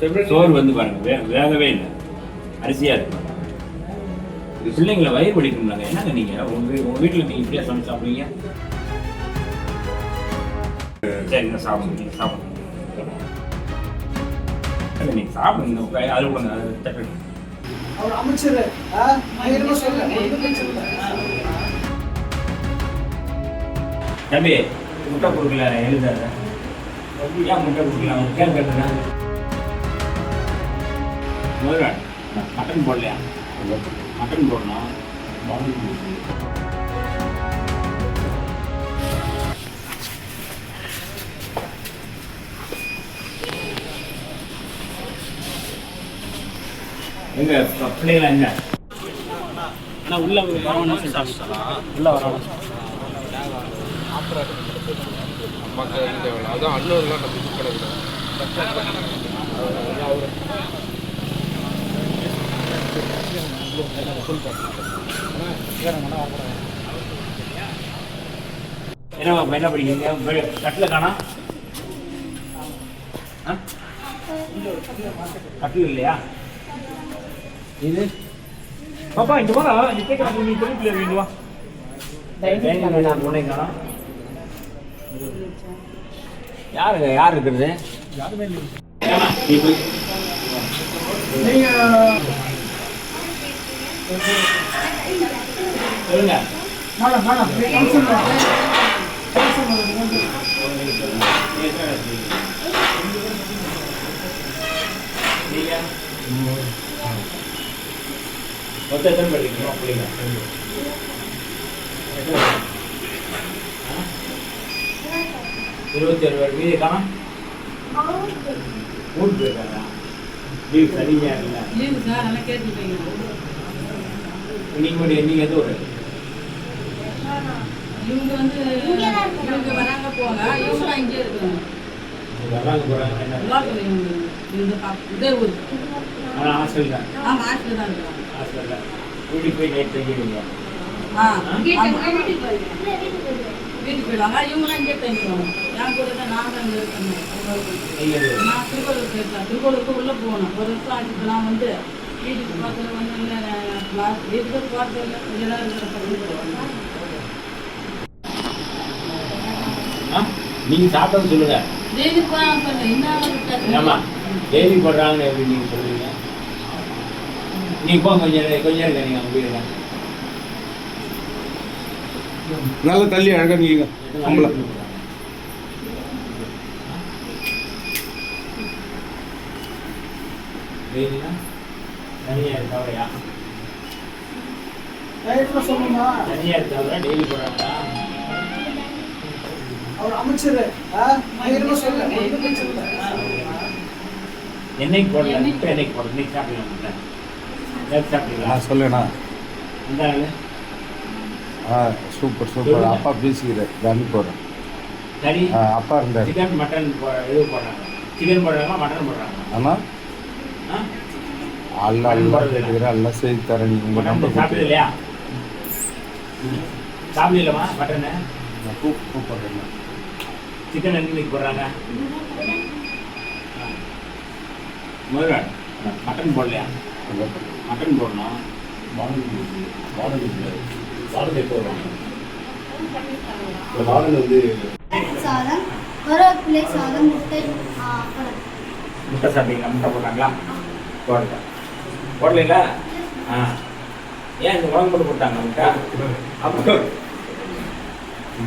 சோறு வந்து பாருங்க வேகவே இல்லை, அரிசியாக இருக்கு. பிள்ளைங்களை வயிறு வலிக்கும்லாங்க. என்னங்க நீங்கள் உங்கள் வீட்டில் நீங்கள் இப்படியா சமைச்சு சாப்பிடுவீங்க? சரிங்க, சாப்பிடுங்க. நீங்கள் சாப்பிடுங்க, நீங்கள் சாப்பிடுங்க. அது கொடுங்க, அது தட்டு. அவர் அமைச்சர் தம்பி முட்டை கொடுக்கல எழுதாத. ஏன் முட்டை கொடுக்கல? அவங்க கேட்கறதுனா முதல்ல மட்டன் போடலையா? மட்டன் போடணும். எங்க பிள்ளைங்களா எங்க? ஆனால் உள்ள வரணும், உள்ள வரணும். அதான் அண்ணூர்லாம் நம்ம இது பண்ணக்கூடாது. என்னம்மா என்ன படிக்கிறீங்க? கட்டில் காணா? கட்டில் இல்லையா? இது பாப்பா இங்க வா, நீ கேட்க நீ பெரிய பிள்ளை இங்க வா. உன்னை காணோம். யாருங்க? யார் இருக்கிறது? யாருமே இல்லை. சொல்லுங்க. மொத்தம் எத்தனை படிக்கிறீங்க பிள்ளைங்க? 27 பேர். மீதி காணும் ஊருக்கு போயிருக்காங்க. லீவ் சரிங்க இல்லை நீங்கள் எந்த ஊர்? இவங்க வந்து இவங்க வராங்க போங்க, இவங்க இங்கே இருக்காங்க. வராங்க போகிறாங்க. என்ன இதே ஊர். ஆனால் ஹாஸ்டல் தான். ஆமாம், ஹாஸ்டல் தான் இருக்காங்க. ஹாஸ்டல் தான். வீட்டுக்கு போய் நைட் தங்கிடுவீங்க. வீட்டுக்கு போயிடுவாங்க. இவங்களாம் இங்கே தங்கிடுவாங்க. என் கூட தான் நான் தான் இங்கே இருக்கேன். நான் திருக்கோளூர் போயிருக்கேன். திருக்கோளூருக்கு உள்ளே போகணும். ஒரு வருஷம் ஆச்சு. நான் வந்து வீட்டுக்கு பார்த்து வந்து இல்லை, வீட்டுக்கு பார்த்து இல்லை, இதெல்லாம் இருக்கிற நீங்க சாப்பிட்டது சொல்லுங்க. டெய்லி போறாங்க என்ன? ஆமா, டெய்லி போடுறாங்கன்னு எப்படி நீங்க சொல்லுவீங்க? நீங்க போங்க, கொஞ்சம் இருங்க. நீங்க அவங்க வீடுங்க நல்லா தள்ளி அழகா நீங்க நம்மள டெய்லினா தனியா இருக்கவரையா? சொல்லுமா தனியா இருக்கவரை டெய்லி போடுறாங்களா? அவர் அமைச்சர் என்னைக்கு போடல? இப்போ என்னைக்கு போடல? இன்னைக்கு சாப்பிடலாம். சாப்பிட்டீங்களா? சொல்லுண்ணா. இந்த ஆளு சூப்பர் சூப்பர். அப்பா பேசிக்கிறேன், தண்ணி போடுறேன். சரி, அப்பா இருந்தார். சிக்கன் மட்டன் இது போடுறாங்க. சிக்கன் போடுறாங்களா மட்டன் போடுறாங்க? ஆனால் எல்லாம் செய்து தரேன். நீங்கள் உங்கள் நம்பர் சாப்பிடுது இல்லையா? சாப்பிடலாமா மட்டனு? நான் கூப்பிட்றேன். சிக்கன் என்னைக்கு போடுறாங்க? முதல்ல மட்டன் போடலையா? மட்டன் போடணும். வாடகை போடுவாங்க. வந்து சாதம், கருவேப்பிலை சாதம், முட்டை, அப்பளம். முட்டை சாப்பிட்டீங்களா? முட்டை போட்டாங்களா? போடலைங்களா? ஏன் இந்த உடம்பு போட்டு போட்டாங்க முட்டை? அப்போ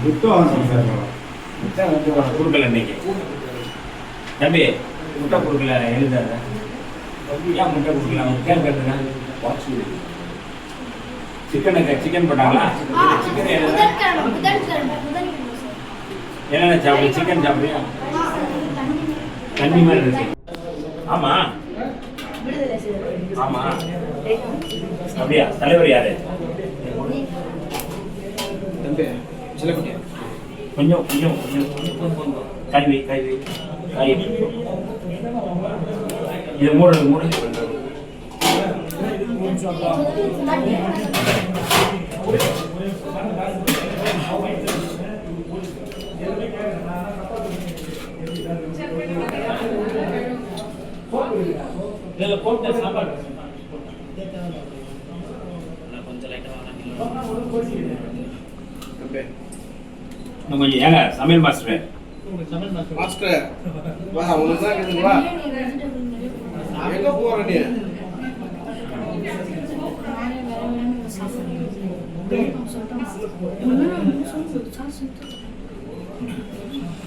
முட்டை வந்து கொடுக்கல இன்னைக்கு. தம்பி முட்டை கொடுக்கல எழுதாத. ஏன் முட்டை கொடுக்கல? அவங்க கேட்கறதுனா சிக்கன் போட்டாங்களா? சிக்கன் என்னென்ன சாப்பிடு? சிக்கன் சாப்பிடுறியா? தண்ணி மாதிரி இருக்கு. ஆமா ஆமா, அப்படியா? தலைவர் யாரு? கொஞ்சம் கொஞ்சம் கொஞ்சம் கைவி கைவி கை இது மூடு மூடு. இதில் போட்டு சாப்பாடு கொஞ்சம் லைட்டாக இன்னும் கொஞ்சம் ஏங்க சமையல் மாஸ்டர் மாஸ்டர் வா உனக்கு தான் இருக்குதுங்களா எங்க போற நீ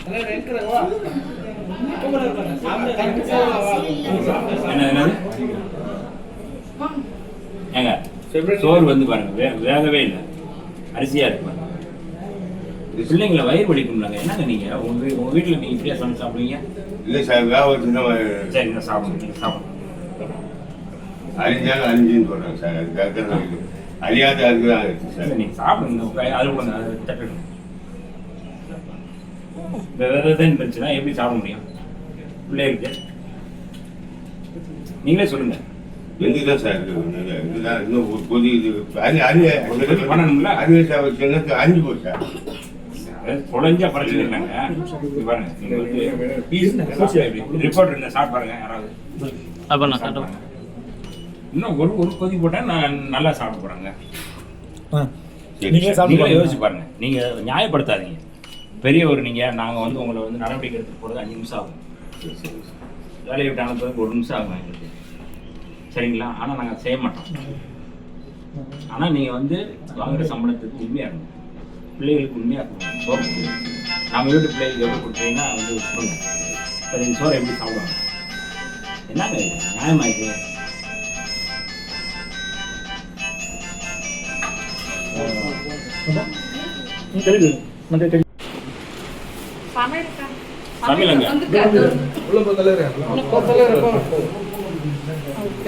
எல்லாம் நினைக்கிறேன் வா என்னது ஏங்க சோறு வந்து பாருங்க வேகவே இல்லை அரிசியா இருக்கு பாருங்க பிள்ளைங்களை வயிறு வலிக்கும்லாங்க என்னங்க நீங்க உங்க வீட்டுல நீங்க இப்படியா சமைச்சு சாப்பிடுவீங்க இல்லை சார் வியாபாரத்துக்கு சரி நான் சாப்பிடுங்க நீங்க சாப்பிடுங்க அழிஞ்சாலும் அழிஞ்சுன்னு சொல்கிறேன் சார் அதுக்காக அழியாத அதுக்கு தான் இருக்குது சார் சரி, நீங்க சாப்பிடுங்க அது கொடுங்க அது தட்டுங்க விரதம் இருந்துச்சுன்னா எப்படி சாப்பிட முடியும் பிள்ளைகளுக்கு நீங்களே சொல்லுங்க எதுக்கு தான் சார் இருக்குது இதுதான் இன்னும் ஒரு கொதி இது பண்ணணும்ல? அறிவு சார் சொன்னது அழிஞ்சு போச்சு சார் தொலைஞ்சா பிரச்சனை இல்லைங்க இங்க பாருங்க நீங்க வந்து ரிப்போர்ட் இருந்தா சாப்பிட்டு பாருங்க யாராவது அப்போ நான் சாப்பிட்டேன். இன்னும் ஒரு கொதி போட்டா நான் நல்லா சாப்பிட போறாங்க நீங்களே சாப்பிட்டு நீங்களே பாருங்க. யோசிச்சு பாருங்க நீங்க நியாயப்படுத்தாதீங்க பெரியவர் நீங்க நாங்க வந்து உங்களை வந்து நடவடிக்கை எடுத்து போறது 5 நிமிஷம் ஆகும் வேலையை விட்டு அனுப்புறதுக்கு 1 நிமிஷம் ஆகும் எங்களுக்கு சரிங்களா ஆனா நாங்க செய்ய மாட்டோம் ஆனா நீங்க வந்து வாங்குற சம்பளத்துக்கு உண்மையா இருக்கணும் பிள்ளைகளுக்கு உண்மையா இருக்கணும் சோறு கொடுங்க. நம்ம வீட்டு பிள்ளைகளுக்கு எப்படி கொடுத்தீங்கன்னா வந்து சொல்லுங்க சரி இந்த சோறை எப்படி சாப்பிடுவாங்க என்னங்க இது நியாயமா இது தெரியுது மற்ற தெரியும் சமையலங்க உள்ள போ தலைவரே போ தலைவரே போ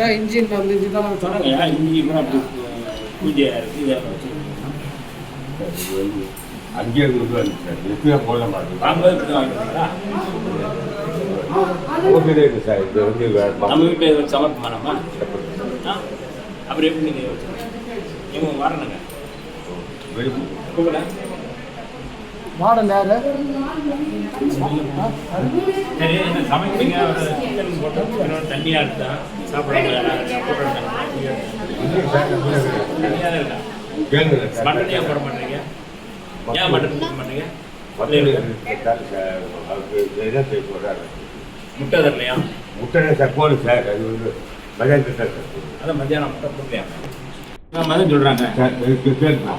ஏன் இன்ஜின் அந்த இன்ஜின் தான் சொன்னாங்க இஞ்சி கூட அப்படி பூஜையா இருக்கு இதை வச்சு அங்கேயே இருந்து சார் எப்படியா போட மாட்டேன் வாங்கும்போது இப்படி தான் வாங்கிக்கிறீங்களா ஓகே இருக்கு சார் இது வந்து நம்ம வீட்டில் இதை வச்சு சமைப்போமா நம்ம அப்புறம் எப்படி நீங்கள் வச்சுருங்க இவங்க வரணுங்க கூப்பிட மாடல் யாரு சரி என்ன சமைக்கிறீங்க சிக்கன் போட்டு தண்ணியாக இருக்கா சாப்பிட்றாங்க தண்ணியாக இருக்கா கேளுங்க மட்டன் ஏன் போட மாட்டீங்க ஏன் மட்டன் போட மாட்டீங்க முட்டை தரலையா முட்டை சார் போதும் சார் அது வந்து மதியானத்தை சார் அதான் மத்தியானம் முட்டை போடலையா மதம் சொல்கிறாங்க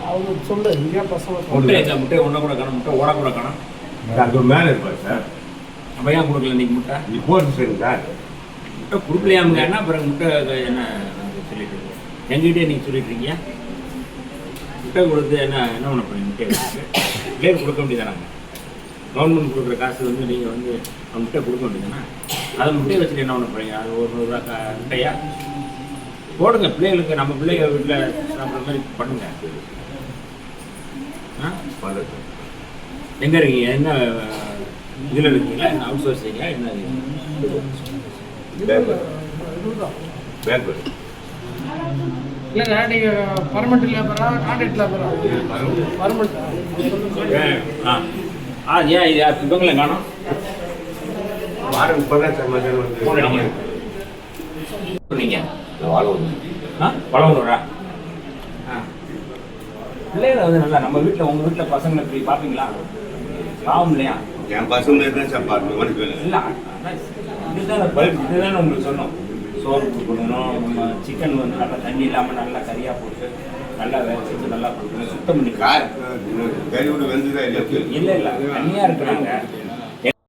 அவங்க சொல்லு இங்கே பசங்க முட்டையை ஒன்றை கூட காணும் முட்டை ஓட கூட காணும் அது மேலே இருப்பார் சார் அப்போ ஏன் கொடுக்கல இன்னைக்கு முட்டை இது போதும் சார் சார் முட்டை கொடுக்கலையாமுங்க என்ன பிறகு முட்டை என்ன சொல்லிட்டு இருக்கீங்க எங்ககிட்டே நீங்கள் சொல்லிட்டு இருக்கீங்க முட்டை கொடுத்து என்ன பண்ண போறீங்க முட்டையை பிள்ளைகள் கொடுக்க வேண்டியதானாங்க கவர்மெண்ட் கொடுக்குற காசு வந்து நீங்கள் வந்து முட்டை கொடுக்க வேண்டியதானே அதை முட்டையை வச்சுட்டு என்ன பண்ண போறீங்க அது ஒரு ரூபா முட்டையா போடுங்க பிள்ளைகளுக்கு நம்ம பிள்ளைங்க வீட்டில் சாப்பிட்ற மாதிரி பண்ணுங்க எங்கே இருக்கீங்க என்ன இதில் இருக்கீங்களா என்ன ஹவுஸ் ஹவுஸ் இருக்கீங்களா என்ன பேக் இல்லைங்க நீங்க பர்மனெண்ட் லேபரா கான்ட்ராக்ட் லேபரா பர்மனெண்ட் ஏன் இது இவங்களை காணும் வாரம் இப்போதான் சார் மதியானம் வந்து போடுறீங்க வாழணும் பழவனூரா பிள்ளைகளை வந்து நல்லா நம்ம வீட்டில் உங்கள் வீட்டில் பசங்களை இப்படி பார்ப்பீங்களா பாவம் இல்லையா என் பசங்க தான் சார் பார்க்கணும் உனக்கு இல்லை இதுதானே உங்களுக்கு சொன்னோம் சோறு கொடுக்கணும் நம்ம சிக்கன் வந்து நல்லா தண்ணி இல்லாமல் நல்லா கறியாக போட்டு நல்லா வேக வச்சு நல்லா கொடுக்கணும் சுத்தம் பண்ணி கறி விட வெந்துதான் இல்லை இல்லை தனியாக இருக்கிறாங்க